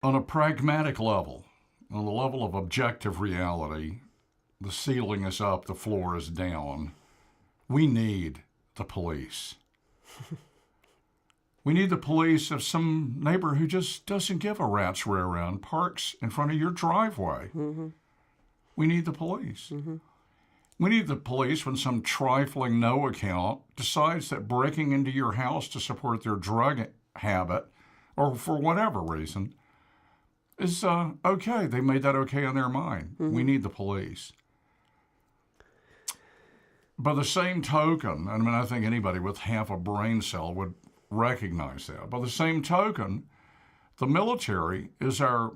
On a pragmatic level, on the level of objective reality, the ceiling is up, the floor is down. We need the police. We need the police if some neighbor who just doesn't give a rat's rear end parks in front of your driveway. Mm-hmm. We need the police. Mm-hmm. We need the police when some trifling no account decides that breaking into your house to support their drug habit, or for whatever reason, is okay. They made that okay in their mind. Mm-hmm. We need the police. By the same token, I mean, I think anybody with half a brain cell would recognize that. By the same token, the military is to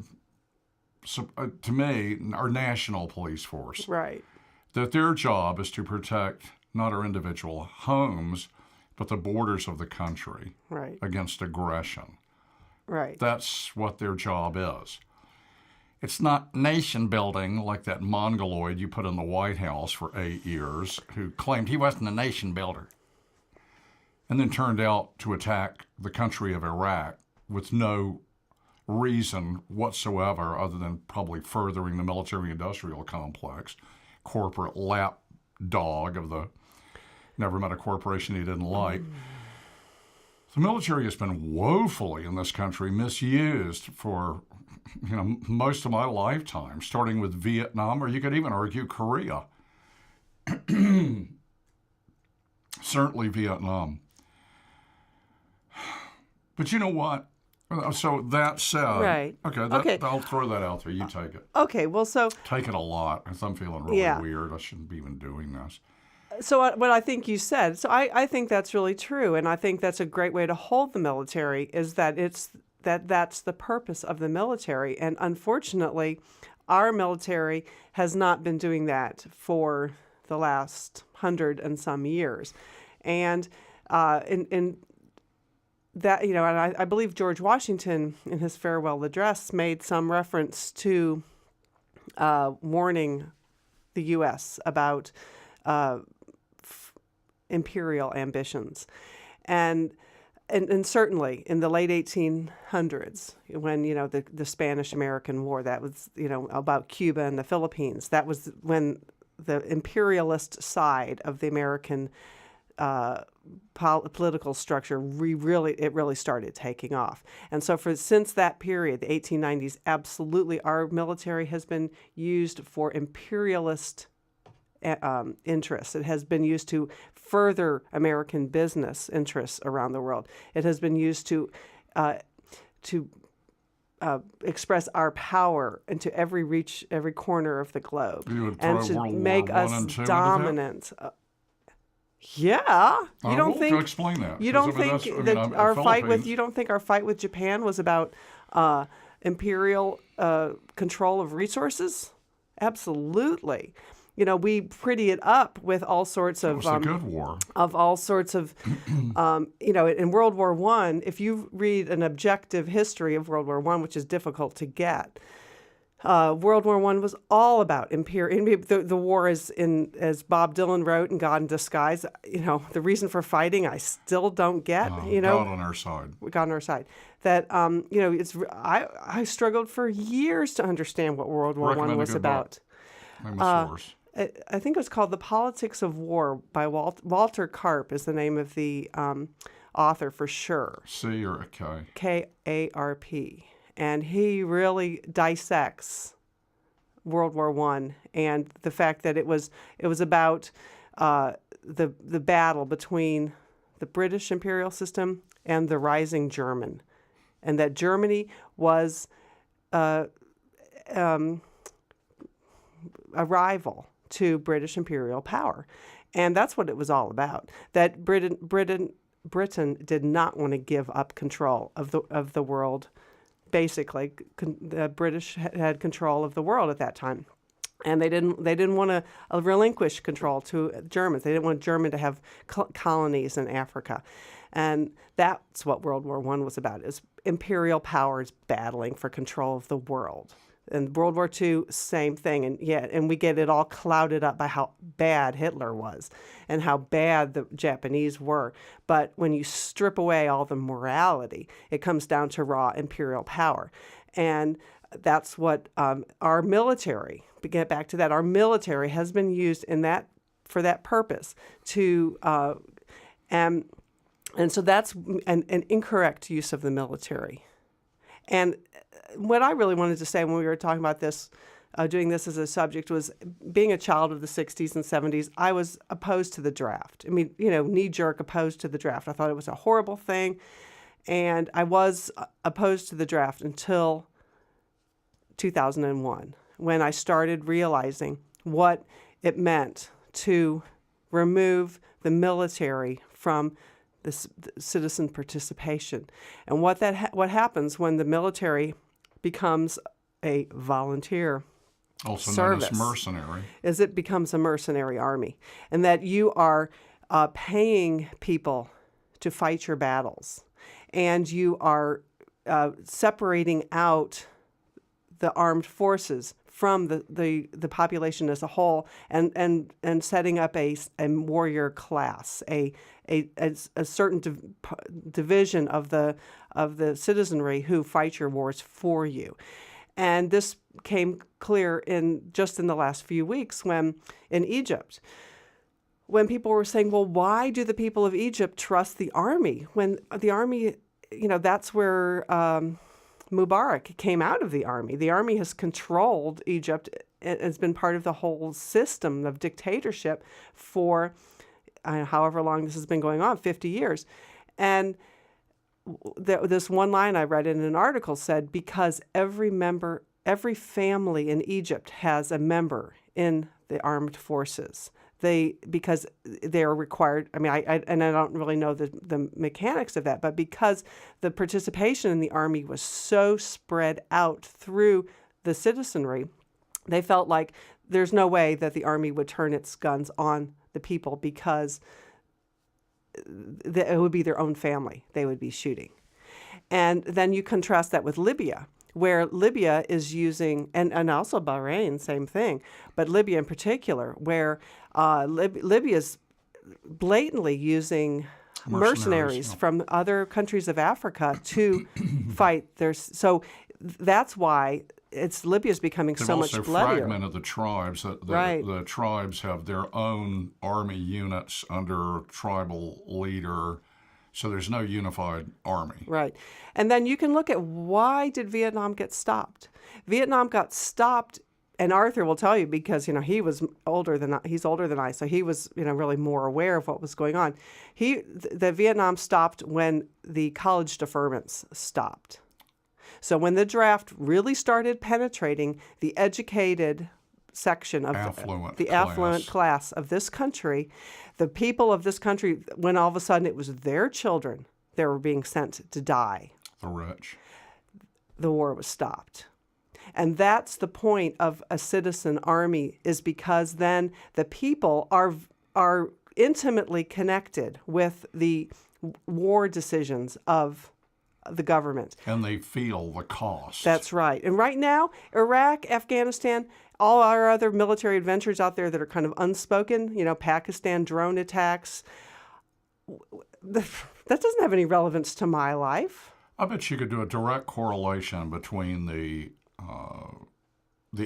me, our national police force. Right. That their job is to protect not our individual homes, but the borders of the country against aggression. Right. That's what their job is. It's not nation building like that Mongoloid you put in the White House for 8 years who claimed he wasn't a nation builder and then turned out to attack the country of Iraq with no reason whatsoever other than probably furthering the military-industrial complex, corporate lapdog of the never met a corporation he didn't like. The military has been woefully in this country misused for most of my lifetime, starting with Vietnam, or you could even argue Korea. Certainly Vietnam. But you know what? So that said, okay. I'll throw that out there. You take it. Okay, well, so... Take it a lot, because I'm feeling really weird. I shouldn't be even doing this. So what I think you said, so I think that's really true, and I think that's a great way to hold the military, is that that's the purpose of the military. And unfortunately, our military has not been doing that for the last 100 and some years. And in that, and I believe George Washington in his farewell address made some reference to warning the U.S. about imperial ambitions. And certainly in the late 1800s, when, the Spanish-American War, that was, about Cuba and the Philippines, that was when the imperialist side of the American political structure really started taking off. And so since that period, the 1890s, absolutely our military has been used for imperialist interests. It has been used to further American business interests around the world. It has been used to express our power into every corner of the globe, and to make us dominant. Yeah, you don't think? To explain that. You don't think our fight with? You don't think our fight with Japan was about imperial control of resources? Absolutely. We pretty it up with all sorts of... It was a good war. Of all sorts of... in World War I, if you read an objective history of World War I, which is difficult to get, World War I was all about imperial... The war is, as Bob Dylan wrote in God in Disguise, the reason for fighting I still don't get. God on our side. God on our side. That, it's... I struggled for years to understand what World War I was about. I think it was called The Politics of War by Walter Karp is the name of the author for sure. C or a K? K-A-R-P. And he really dissects World War I and the fact that it was about the battle between the British imperial system and the rising German. And that Germany was a rival to British imperial power. And that's what it was all about. That Britain did not want to give up control of the world. Basically, the British had control of the world at that time. And they didn't want to relinquish control to Germans. They didn't want Germany to have colonies in Africa. And that's what World War I was about, is imperial powers battling for control of the world. And World War II, same thing. And we get it all clouded up by how bad Hitler was and how bad the Japanese were. But when you strip away all the morality, it comes down to raw imperial power. And that's what our military, to get back to that, our military has been used in that for that purpose to, and so that's an incorrect use of the military. And what I really wanted to say when we were talking about this, doing this as a subject, was being a child of the 60s and 70s, I was opposed to the draft. I mean, knee-jerk opposed to the draft. I thought it was a horrible thing. And I was opposed to the draft until 2001, when I started realizing what it meant to remove the military from the citizen participation, and what happens when the military becomes a volunteer Also service. known as mercenary. Is it becomes a mercenary army, and that you are paying people to fight your battles, and you are separating out the armed forces from the population as a whole, and setting up a warrior class, a certain division of the citizenry who fight your wars for you. And this came clear in the last few weeks when in Egypt, when people were saying, well, why do the people of Egypt trust the army when the army, that's where Mubarak came out of the army. The army has controlled Egypt. It has been part of the whole system of dictatorship for however long this has been going on, 50 years. And this one line I read in an article said, because every family in Egypt has a member in the armed forces. Because they are required. I mean, I don't really know the mechanics of that, but because the participation in the army was so spread out through the citizenry, they felt like there's no way that the army would turn its guns on the people, because it would be their own family they would be shooting. And then you contrast that with Libya, where Libya is using, and also Bahrain, same thing, but Libya in particular, where Libya's blatantly using mercenaries from other countries of Africa to fight so that's why Libya's becoming so much bloodier. They've also fragmented the tribes. The tribes have their own army units under tribal leader. So there's no unified army. Right. And then you can look at, why did Vietnam get stopped? Vietnam got stopped, and Arthur will tell you, because he's older than I, so he was really more aware of what was going on. The Vietnam stopped when the college deferments stopped. So when the draft really started penetrating the educated section of the affluent class of this country, the people of this country, when all of a sudden it was their children that were being sent to die, the rich, the war was stopped. And that's the point of a citizen army, is because then the people are intimately connected with the war decisions of the government. And they feel the cost. That's right. And right now, Iraq, Afghanistan, all our other military adventures out there that are kind of unspoken, Pakistan drone attacks, that doesn't have any relevance to my life. I bet you could do a direct correlation between the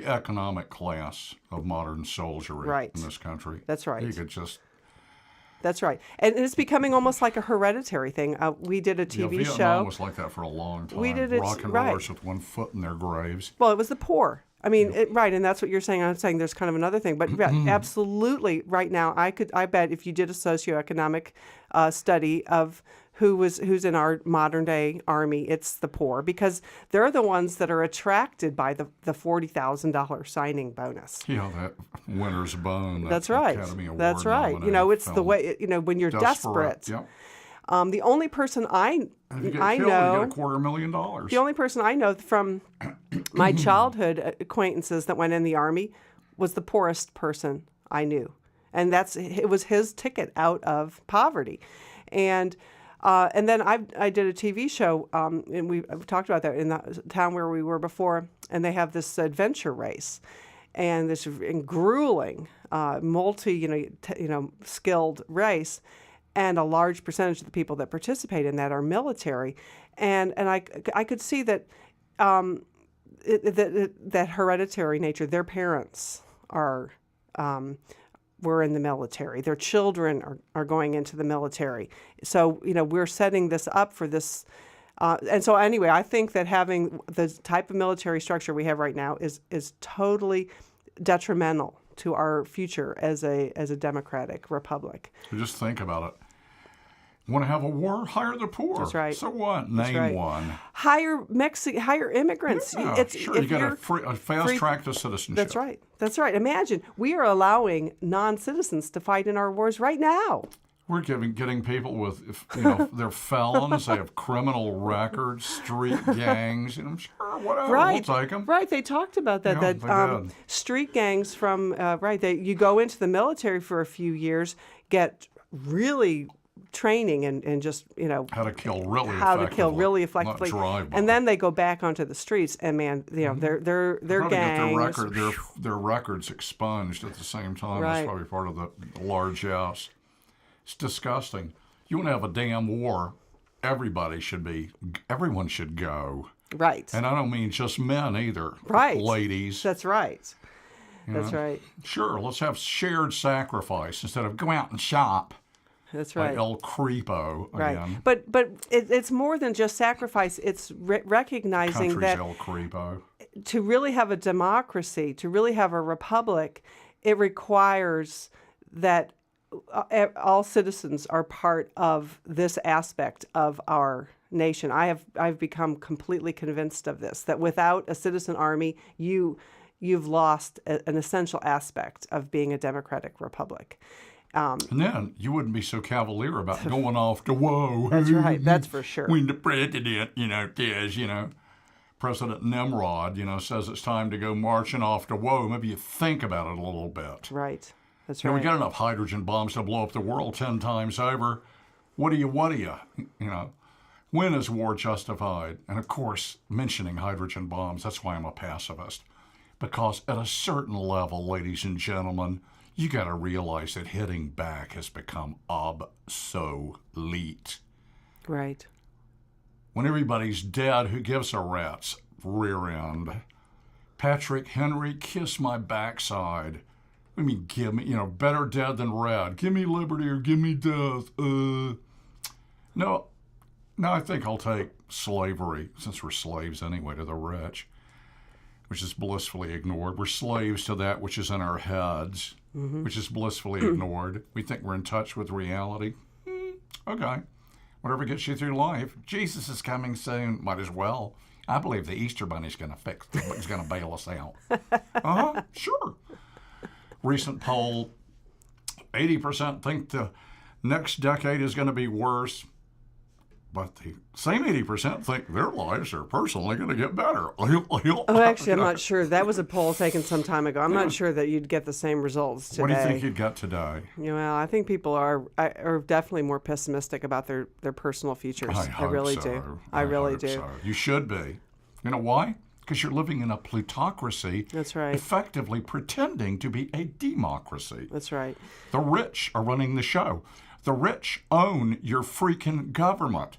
economic class of modern soldiery in this country. That's right. You could just... That's right. And it's becoming almost like a hereditary thing. We did a TV show. Vietnam was like that for a long time. We did rock and rollers with one foot in their graves. Well, it was the poor. I mean, right, and that's what you're saying. I'm saying there's kind of another thing, but absolutely, right now, I bet if you did a socioeconomic study of who's in our modern day army, it's the poor, because they're the ones that are attracted by the $40,000 signing bonus. That winner's bone. That's right. Academy Award That's right. It's film. the way when you're desperate. Yep. The only person I know, you get $250,000. The only person I know from my childhood acquaintances that went in the army was the poorest person I knew, and it was his ticket out of poverty, and then I did a TV show, and I've talked about that in the town where we were before, and they have this adventure race, and this grueling, skilled race. And a large percentage of the people that participate in that are military. And I could see that that hereditary nature. Their parents were in the military. Their children are going into the military. So, we're setting this up for this. And so anyway, I think that having the type of military structure we have right now is totally detrimental to our future as a democratic republic. So just think about it. You want to have a war? Hire the poor. That's right. So what? Name right. one. Hire immigrants. Yeah, sure. You got a fast track to citizenship. That's right. That's right. Imagine we are allowing non-citizens to fight in our wars right now. We're getting people with, they're felons, they have criminal records, street gangs, sure, whatever, Right. we'll take them. Right. They talked about that. Yeah, that street gangs from you go into the military for a few years, get really training and just How to kill really effectively, not drive-by. and then they go back onto the streets, and man, they're Probably gangs. get their records expunged at the same time. Right. That's probably part of the largesse. It's disgusting. You want to have a damn war, everyone should go. Right. And I don't mean just men either. Right. Ladies. That's right. That's right. Sure, let's have shared sacrifice instead of go out and shop. That's right. Like El Creepo Right. again. But it's more than just sacrifice. It's recognizing Country's that El Creepo. to really have a democracy, to really have a republic, it requires that all citizens are part of this aspect of our nation. I've become completely convinced of this, that without a citizen army, you've lost an essential aspect of being a democratic republic. And then you wouldn't be so cavalier about going off to war. That's right. That's for sure. When the president, President Nimrod, says it's time to go marching off to war, maybe you think about it a little bit. Right. That's We right. got enough hydrogen bombs to blow up the world 10 times over. What do you? When is war justified? And of course, mentioning hydrogen bombs, that's why I'm a pacifist. Because at a certain level, ladies and gentlemen, you got to realize that hitting back has become obsolete. Right. When everybody's dead, who gives a rat's rear end? Patrick Henry, kiss my backside. I mean, give me, better dead than red. Give me liberty or give me death. No, I think I'll take slavery, since we're slaves anyway to the rich, which is blissfully ignored. We're slaves to that which is in our heads, which is blissfully ignored. We think we're in touch with reality. Okay. Whatever gets you through life. Jesus is coming soon. Might as well. I believe the Easter Bunny's going to bail us out. Sure. Recent poll, 80% think the next decade is going to be worse, but the same 80% think their lives are personally going to get better. Oh, actually, I'm not sure. That was a poll taken some time ago. I'm not sure that you'd get the same results today. What do you think you'd get today? Well, I think people are definitely more pessimistic about their personal futures. I really do. I really do. So. You should be. You know why? Because you're living in a plutocracy. That's right. Effectively pretending to be a democracy. That's right. The rich are running the show. The rich own your freaking government.